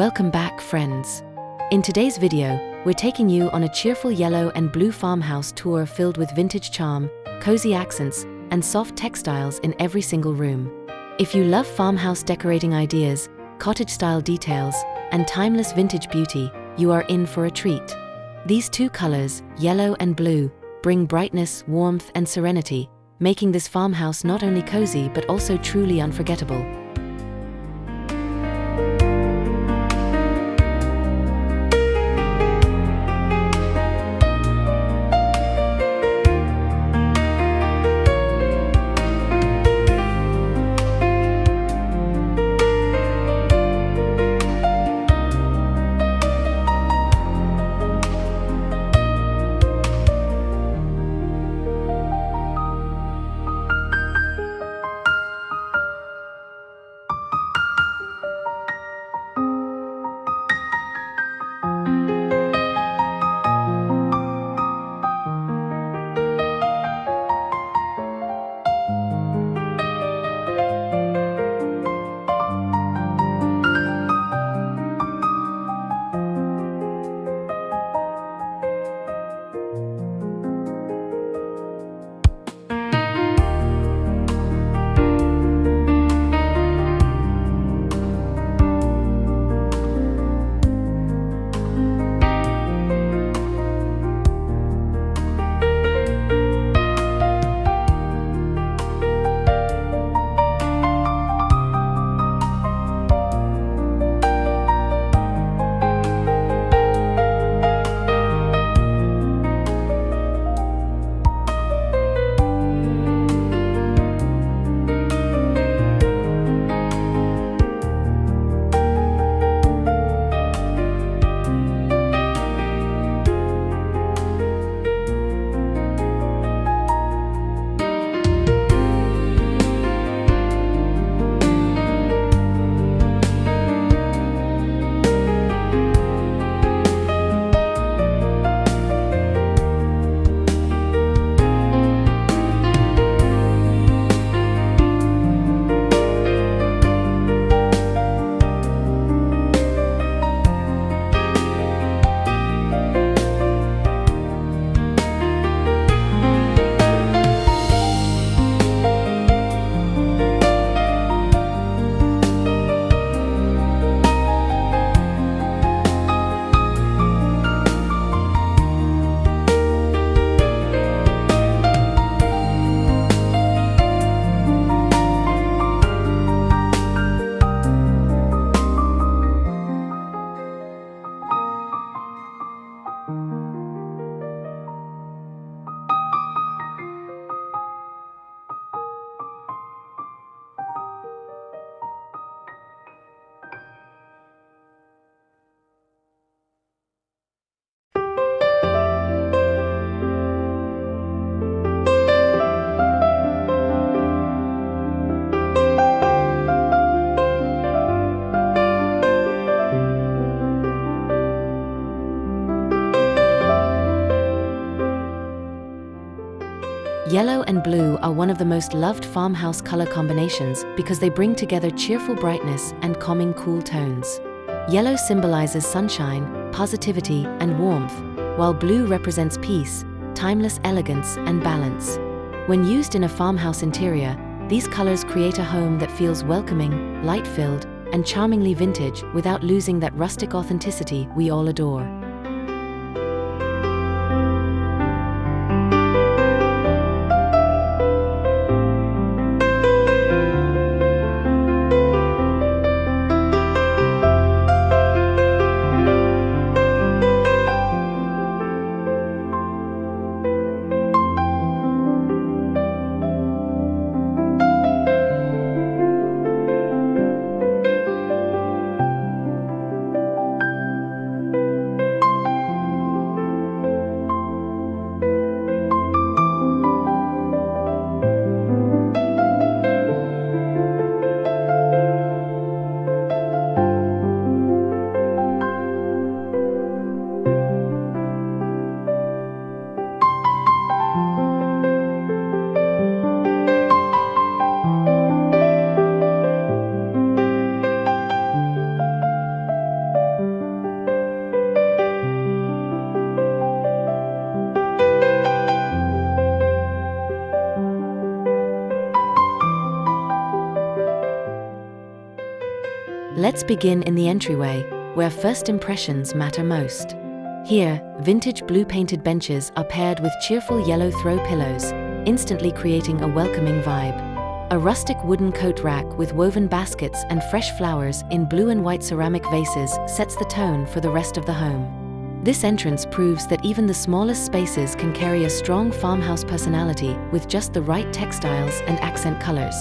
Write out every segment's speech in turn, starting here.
Welcome back, friends. In today's video, we're taking you on a cheerful yellow and blue farmhouse tour filled with vintage charm, cozy accents, and soft textiles in every single room. If you love farmhouse decorating ideas, cottage-style details, and timeless vintage beauty, you are in for a treat. These two colors, yellow and blue, bring brightness, warmth, and serenity, making this farmhouse not only cozy but also truly unforgettable. Yellow and blue are one of the most loved farmhouse color combinations because they bring together cheerful brightness and calming cool tones. Yellow symbolizes sunshine, positivity, and warmth, while blue represents peace, timeless elegance, and balance. When used in a farmhouse interior, these colors create a home that feels welcoming, light-filled, and charmingly vintage without losing that rustic authenticity we all adore. Let's begin in the entryway, where first impressions matter most. Here, vintage blue painted benches are paired with cheerful yellow throw pillows, instantly creating a welcoming vibe. A rustic wooden coat rack with woven baskets and fresh flowers in blue and white ceramic vases sets the tone for the rest of the home. This entrance proves that even the smallest spaces can carry a strong farmhouse personality with just the right textiles and accent colors.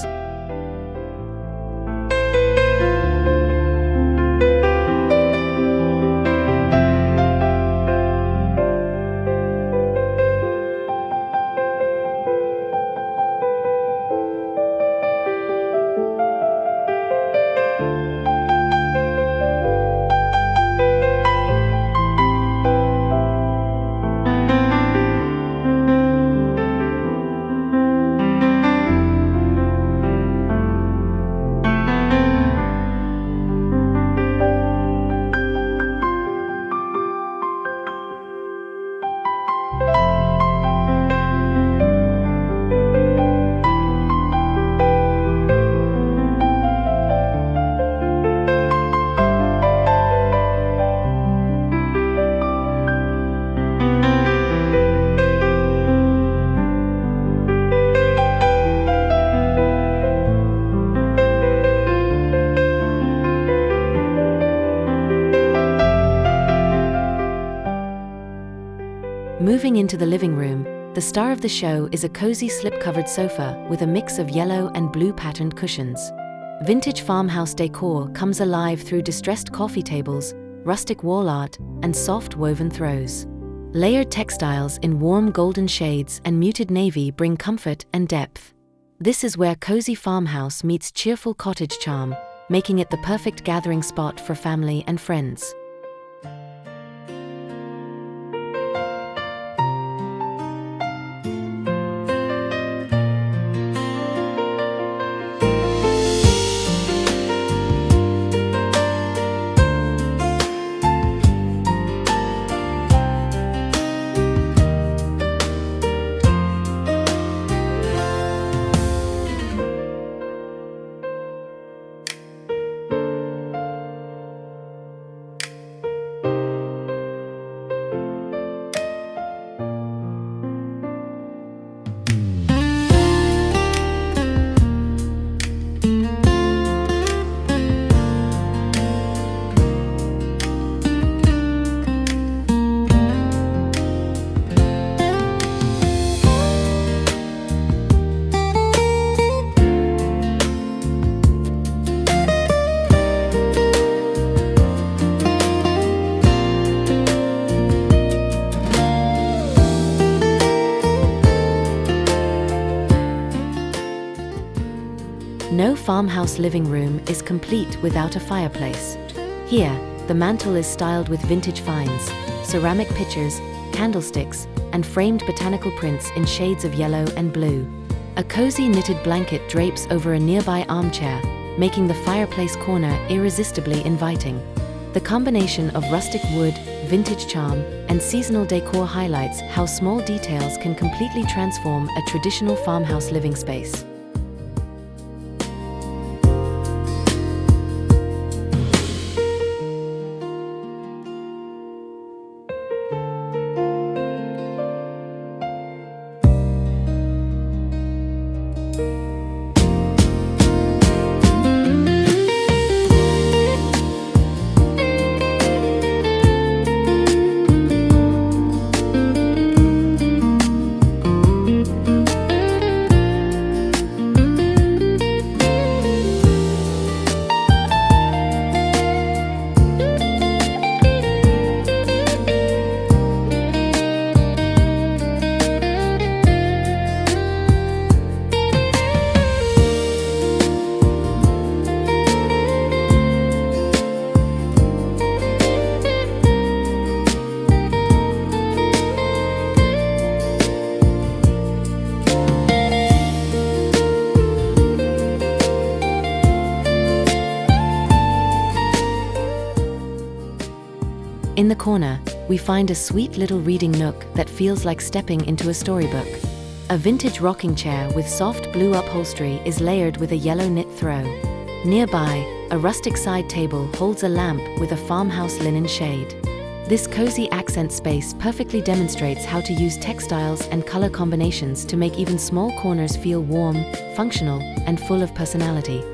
Moving into the living room, the star of the show is a cozy slip-covered sofa with a mix of yellow and blue patterned cushions. Vintage farmhouse decor comes alive through distressed coffee tables, rustic wall art, and soft woven throws. Layered textiles in warm golden shades and muted navy bring comfort and depth. This is where cozy farmhouse meets cheerful cottage charm, making it the perfect gathering spot for family and friends. No farmhouse living room is complete without a fireplace. Here, the mantel is styled with vintage finds, ceramic pitchers, candlesticks, and framed botanical prints in shades of yellow and blue. A cozy knitted blanket drapes over a nearby armchair, making the fireplace corner irresistibly inviting. The combination of rustic wood, vintage charm, and seasonal decor highlights how small details can completely transform a traditional farmhouse living space. In the corner, we find a sweet little reading nook that feels like stepping into a storybook. A vintage rocking chair with soft blue upholstery is layered with a yellow knit throw. Nearby, a rustic side table holds a lamp with a farmhouse linen shade. This cozy accent space perfectly demonstrates how to use textiles and color combinations to make even small corners feel warm, functional, and full of personality.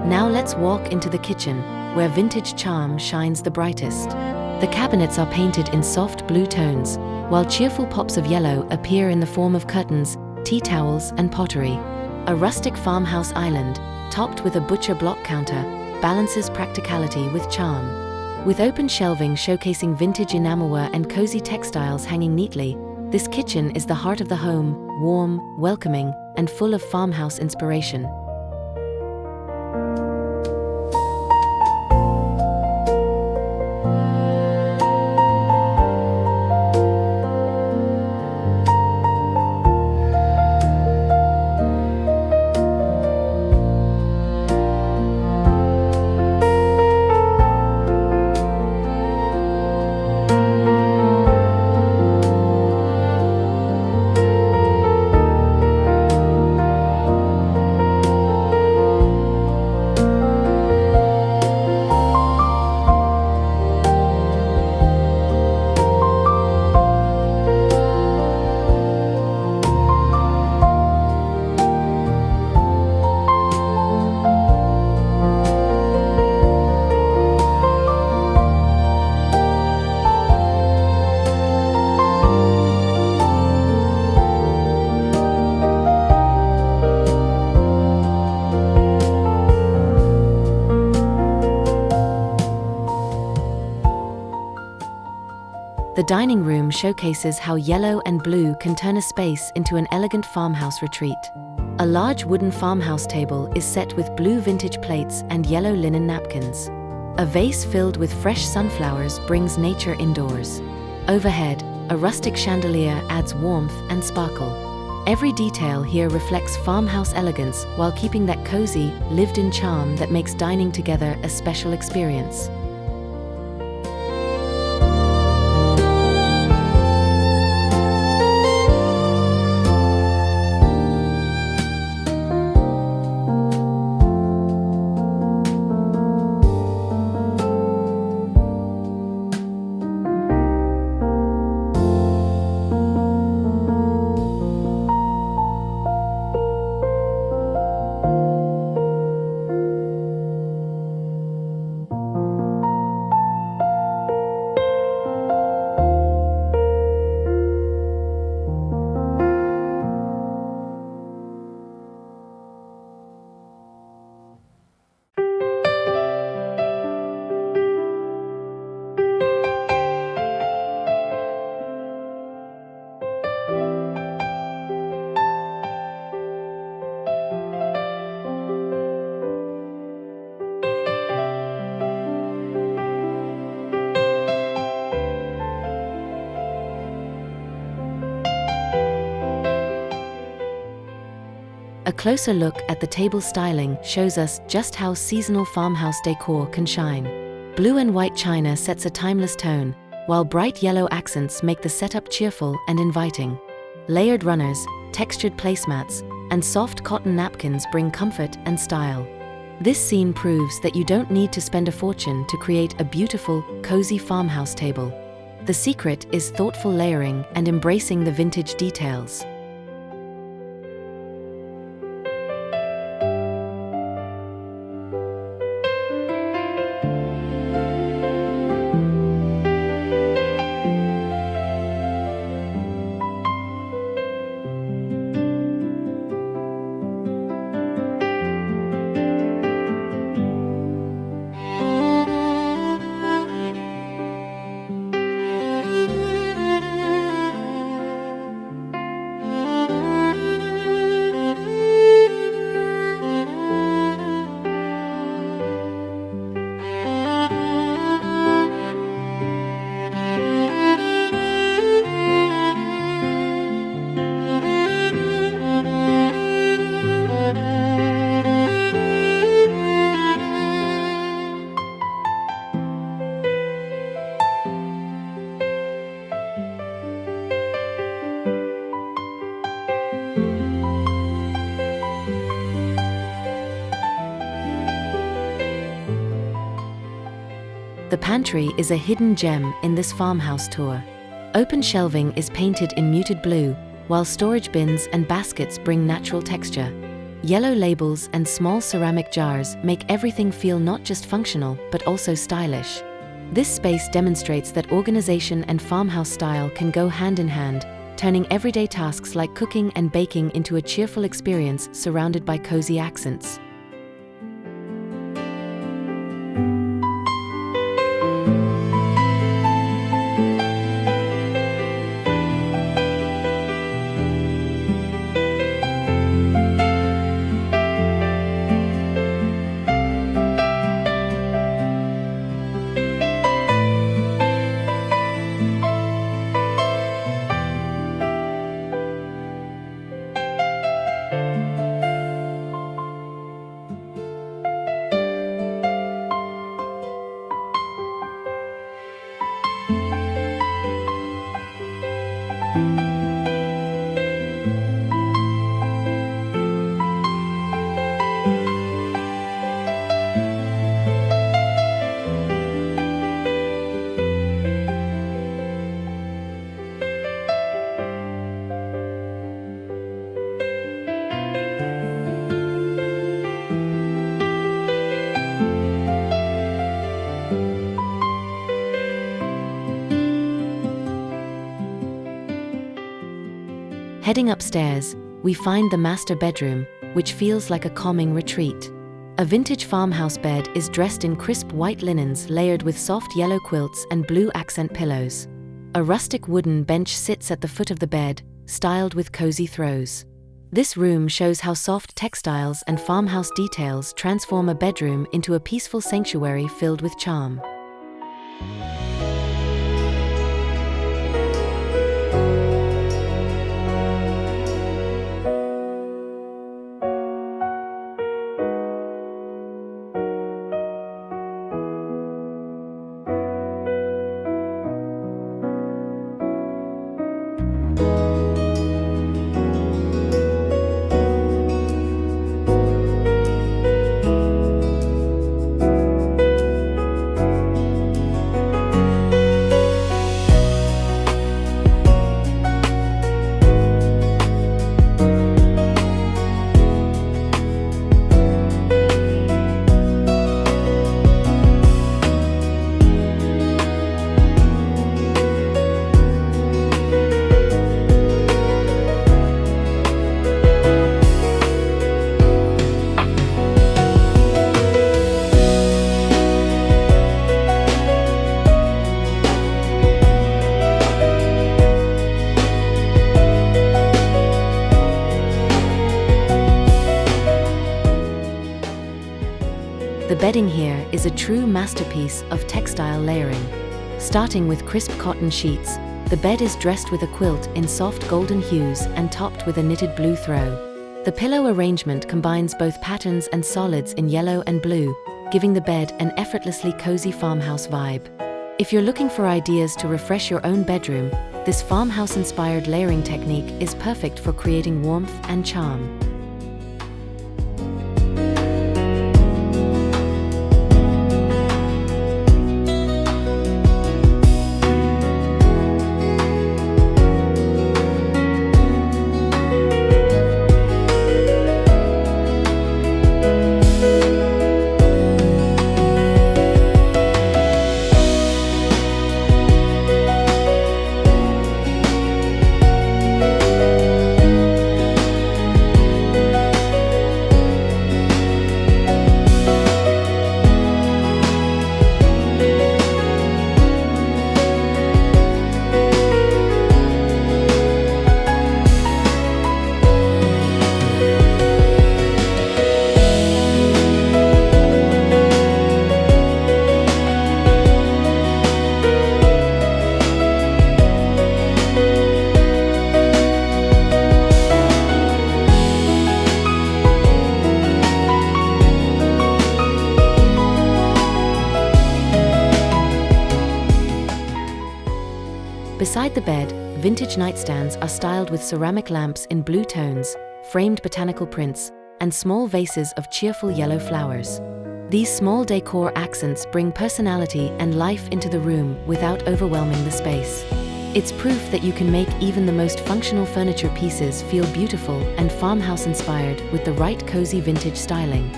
Now let's walk into the kitchen, where vintage charm shines the brightest. The cabinets are painted in soft blue tones, while cheerful pops of yellow appear in the form of curtains, tea towels, and pottery. A rustic farmhouse island, topped with a butcher block counter, balances practicality with charm. With open shelving showcasing vintage enamelware and cozy textiles hanging neatly, this kitchen is the heart of the home, warm, welcoming, and full of farmhouse inspiration. The dining room showcases how yellow and blue can turn a space into an elegant farmhouse retreat. A large wooden farmhouse table is set with blue vintage plates and yellow linen napkins. A vase filled with fresh sunflowers brings nature indoors. Overhead, a rustic chandelier adds warmth and sparkle. Every detail here reflects farmhouse elegance while keeping that cozy, lived-in charm that makes dining together a special experience. A closer look at the table styling shows us just how seasonal farmhouse decor can shine. Blue and white china sets a timeless tone, while bright yellow accents make the setup cheerful and inviting. Layered runners, textured placemats, and soft cotton napkins bring comfort and style. This scene proves that you don't need to spend a fortune to create a beautiful, cozy farmhouse table. The secret is thoughtful layering and embracing the vintage details. The pantry is a hidden gem in this farmhouse tour. Open shelving is painted in muted blue, while storage bins and baskets bring natural texture. Yellow labels and small ceramic jars make everything feel not just functional but also stylish. This space demonstrates that organization and farmhouse style can go hand in hand, turning everyday tasks like cooking and baking into a cheerful experience surrounded by cozy accents. Heading upstairs, we find the master bedroom, which feels like a calming retreat. A vintage farmhouse bed is dressed in crisp white linens layered with soft yellow quilts and blue accent pillows. A rustic wooden bench sits at the foot of the bed, styled with cozy throws. This room shows how soft textiles and farmhouse details transform a bedroom into a peaceful sanctuary filled with charm. The bedding here is a true masterpiece of textile layering. Starting with crisp cotton sheets, the bed is dressed with a quilt in soft golden hues and topped with a knitted blue throw. The pillow arrangement combines both patterns and solids in yellow and blue, giving the bed an effortlessly cozy farmhouse vibe. If you're looking for ideas to refresh your own bedroom, this farmhouse-inspired layering technique is perfect for creating warmth and charm. Beside the bed, vintage nightstands are styled with ceramic lamps in blue tones, framed botanical prints, and small vases of cheerful yellow flowers. These small decor accents bring personality and life into the room without overwhelming the space. It's proof that you can make even the most functional furniture pieces feel beautiful and farmhouse-inspired with the right cozy vintage styling.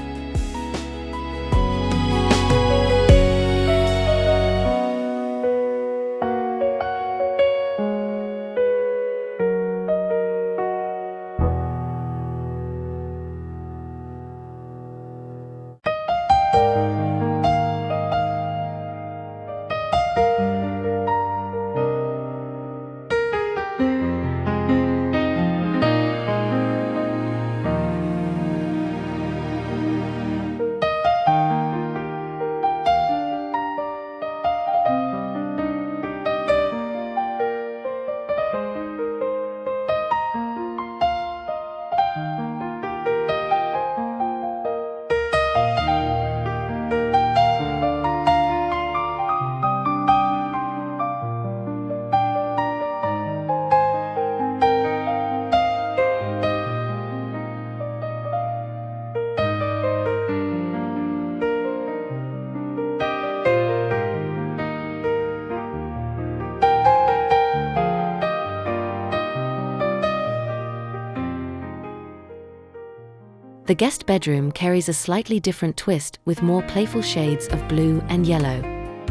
The guest bedroom carries a slightly different twist with more playful shades of blue and yellow.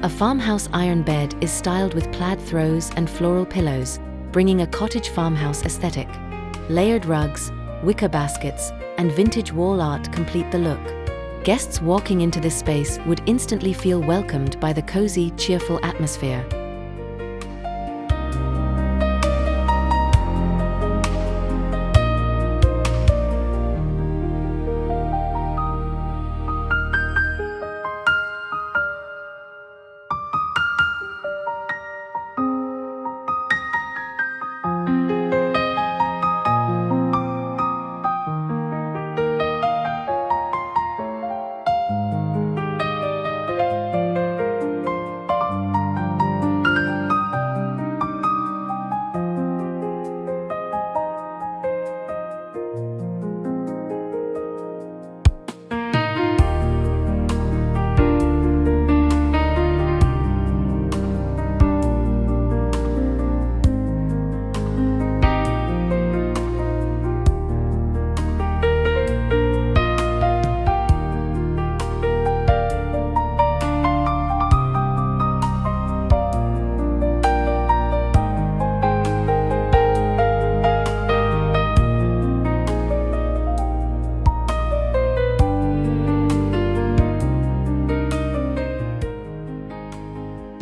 A farmhouse iron bed is styled with plaid throws and floral pillows, bringing a cottage farmhouse aesthetic. Layered rugs, wicker baskets, and vintage wall art complete the look. Guests walking into this space would instantly feel welcomed by the cozy, cheerful atmosphere.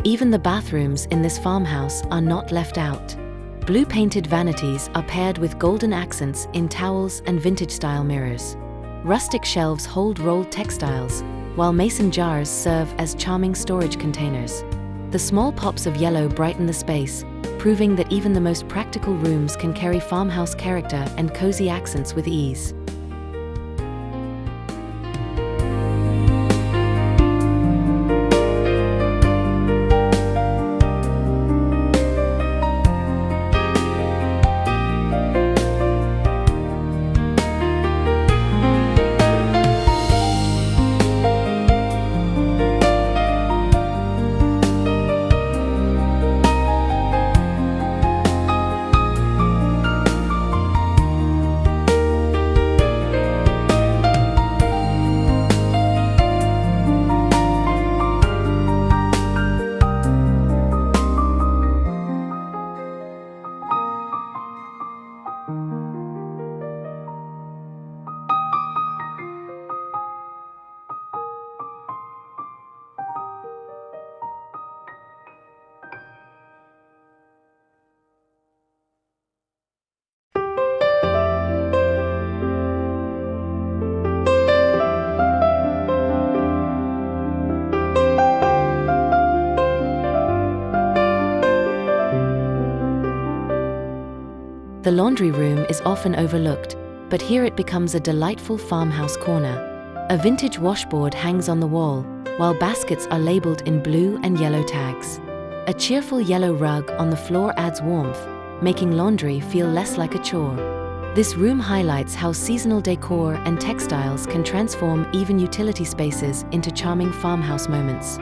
Even the bathrooms in this farmhouse are not left out. Blue painted vanities are paired with golden accents in towels and vintage-style mirrors. Rustic shelves hold rolled textiles, while mason jars serve as charming storage containers. The small pops of yellow brighten the space, proving that even the most practical rooms can carry farmhouse character and cozy accents with ease. The laundry room is often overlooked, but here it becomes a delightful farmhouse corner. A vintage washboard hangs on the wall, while baskets are labeled in blue and yellow tags. A cheerful yellow rug on the floor adds warmth, making laundry feel less like a chore. This room highlights how seasonal decor and textiles can transform even utility spaces into charming farmhouse moments.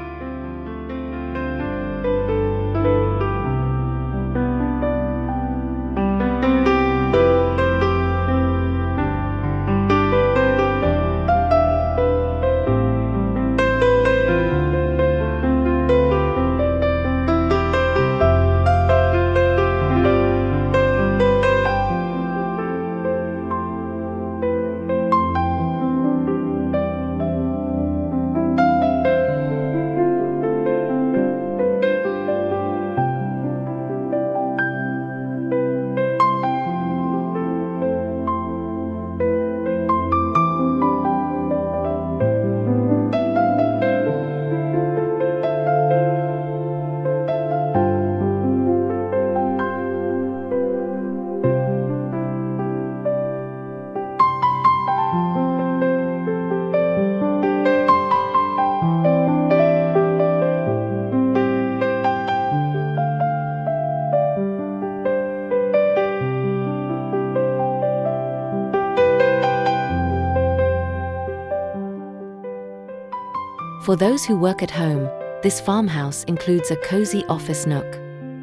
For those who work at home, this farmhouse includes a cozy office nook.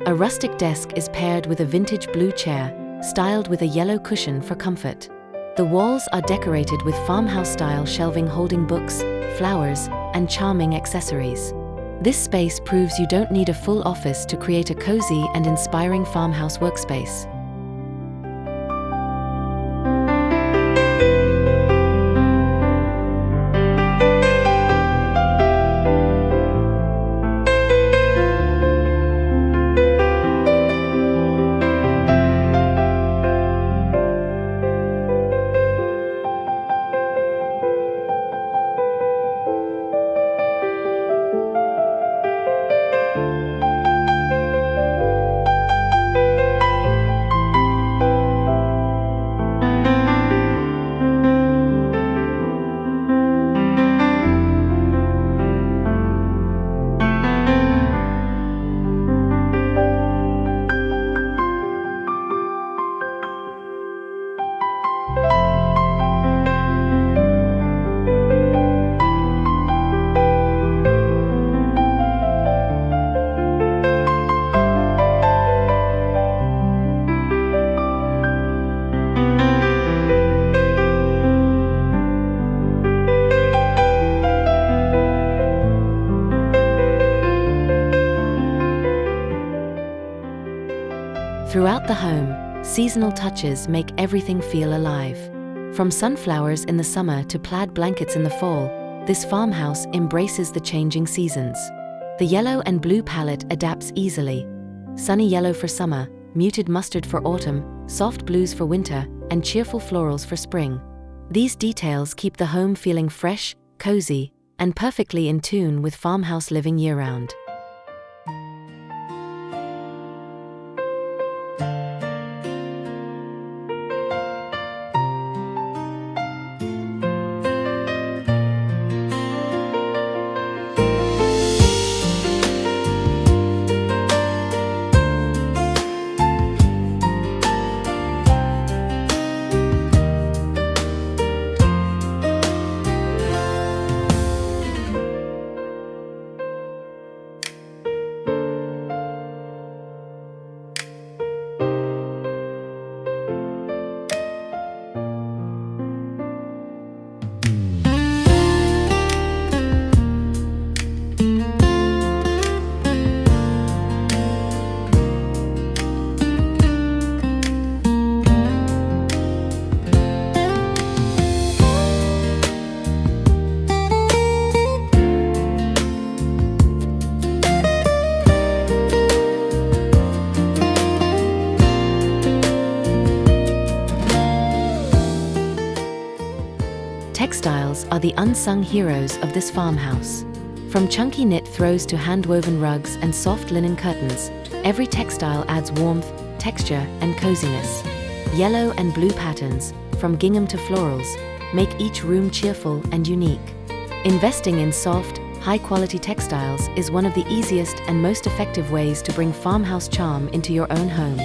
A rustic desk is paired with a vintage blue chair, styled with a yellow cushion for comfort. The walls are decorated with farmhouse-style shelving holding books, flowers, and charming accessories. This space proves you don't need a full office to create a cozy and inspiring farmhouse workspace. Throughout the home, seasonal touches make everything feel alive. From sunflowers in the summer to plaid blankets in the fall, this farmhouse embraces the changing seasons. The yellow and blue palette adapts easily. Sunny yellow for summer, muted mustard for autumn, soft blues for winter, and cheerful florals for spring. These details keep the home feeling fresh, cozy, and perfectly in tune with farmhouse living year-round. Textiles are the unsung heroes of this farmhouse. From chunky knit throws to hand-woven rugs and soft linen curtains, every textile adds warmth, texture, and coziness. Yellow and blue patterns, from gingham to florals, make each room cheerful and unique. Investing in soft, high-quality textiles is one of the easiest and most effective ways to bring farmhouse charm into your own home.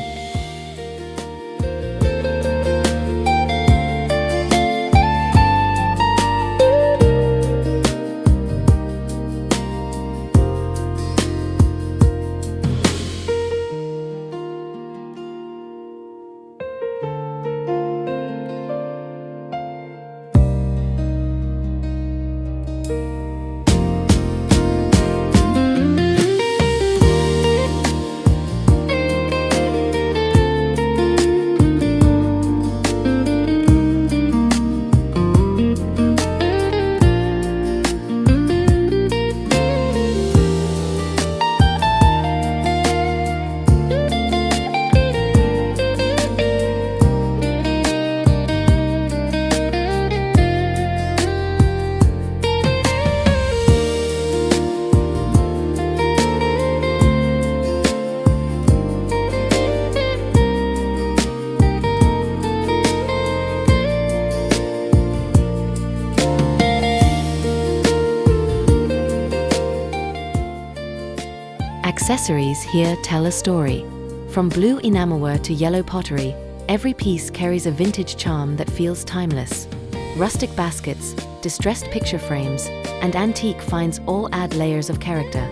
Accessories here tell a story. From blue enamelware to yellow pottery, every piece carries a vintage charm that feels timeless. Rustic baskets, distressed picture frames, and antique finds all add layers of character.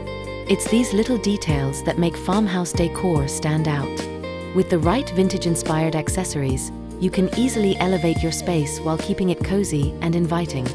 It's these little details that make farmhouse decor stand out. With the right vintage-inspired accessories, you can easily elevate your space while keeping it cozy and inviting.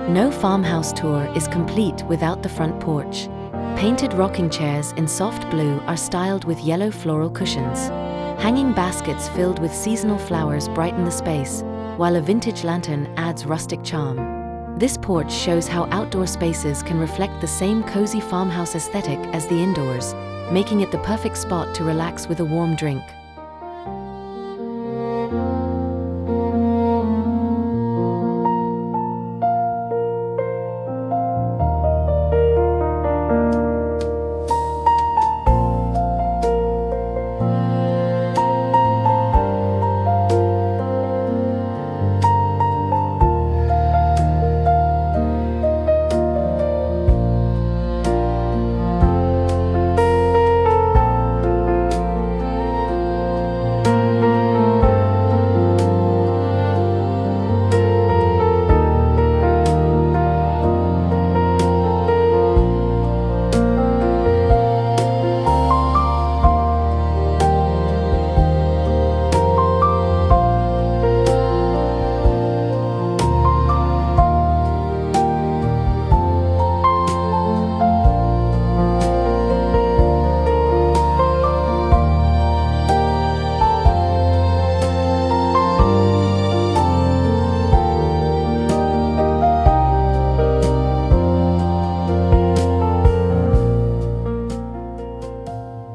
No farmhouse tour is complete without the front porch. Painted rocking chairs in soft blue are styled with yellow floral cushions. Hanging baskets filled with seasonal flowers brighten the space, while a vintage lantern adds rustic charm. This porch shows how outdoor spaces can reflect the same cozy farmhouse aesthetic as the indoors, making it the perfect spot to relax with a warm drink.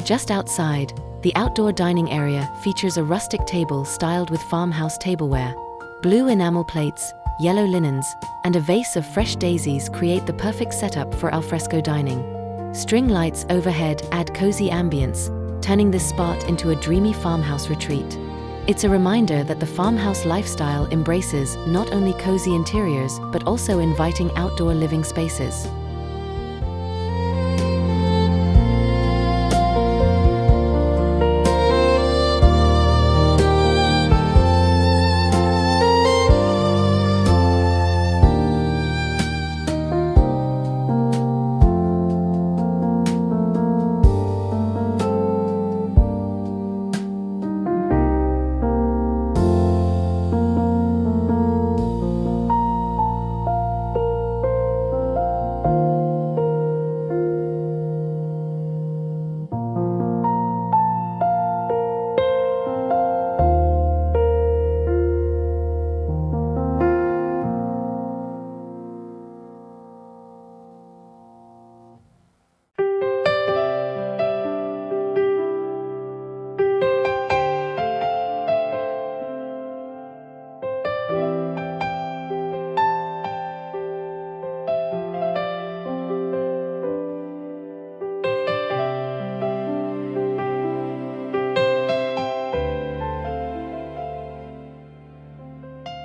Just outside, the outdoor dining area features a rustic table styled with farmhouse tableware. Blue enamel plates, yellow linens, and a vase of fresh daisies create the perfect setup for alfresco dining. String lights overhead add cozy ambience, turning this spot into a dreamy farmhouse retreat. It's a reminder that the farmhouse lifestyle embraces not only cozy interiors but also inviting outdoor living spaces.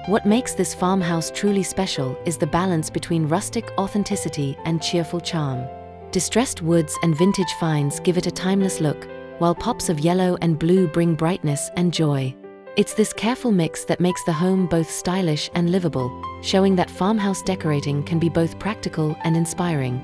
What makes this farmhouse truly special is the balance between rustic authenticity and cheerful charm. Distressed woods and vintage finds give it a timeless look, while pops of yellow and blue bring brightness and joy. It's this careful mix that makes the home both stylish and livable, showing that farmhouse decorating can be both practical and inspiring.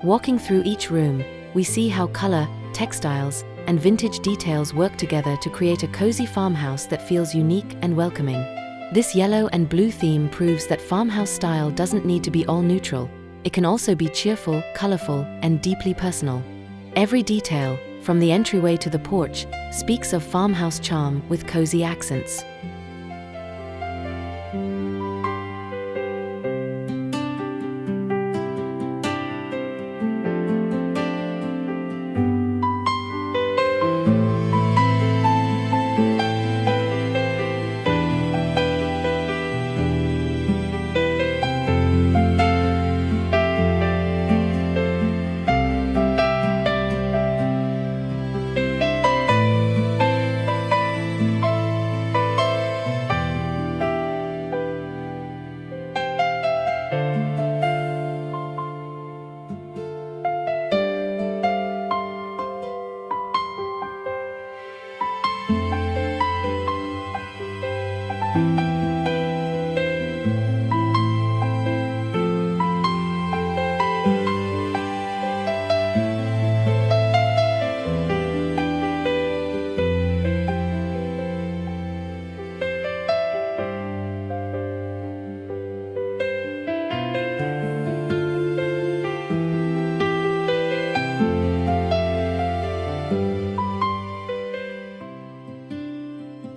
Walking through each room, we see how color, textiles, and vintage details work together to create a cozy farmhouse that feels unique and welcoming. This yellow and blue theme proves that farmhouse style doesn't need to be all neutral. It can also be cheerful, colorful, and deeply personal. Every detail, from the entryway to the porch, speaks of farmhouse charm with cozy accents.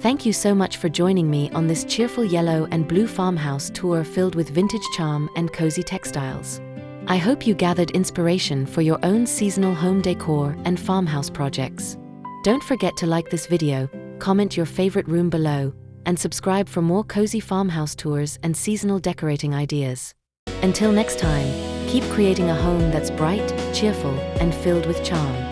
Thank you so much for joining me on this cheerful yellow and blue farmhouse tour filled with vintage charm and cozy textiles. I hope you gathered inspiration for your own seasonal home decor and farmhouse projects. Don't forget to like this video, comment your favorite room below, and subscribe for more cozy farmhouse tours and seasonal decorating ideas. Until next time, keep creating a home that's bright, cheerful, and filled with charm.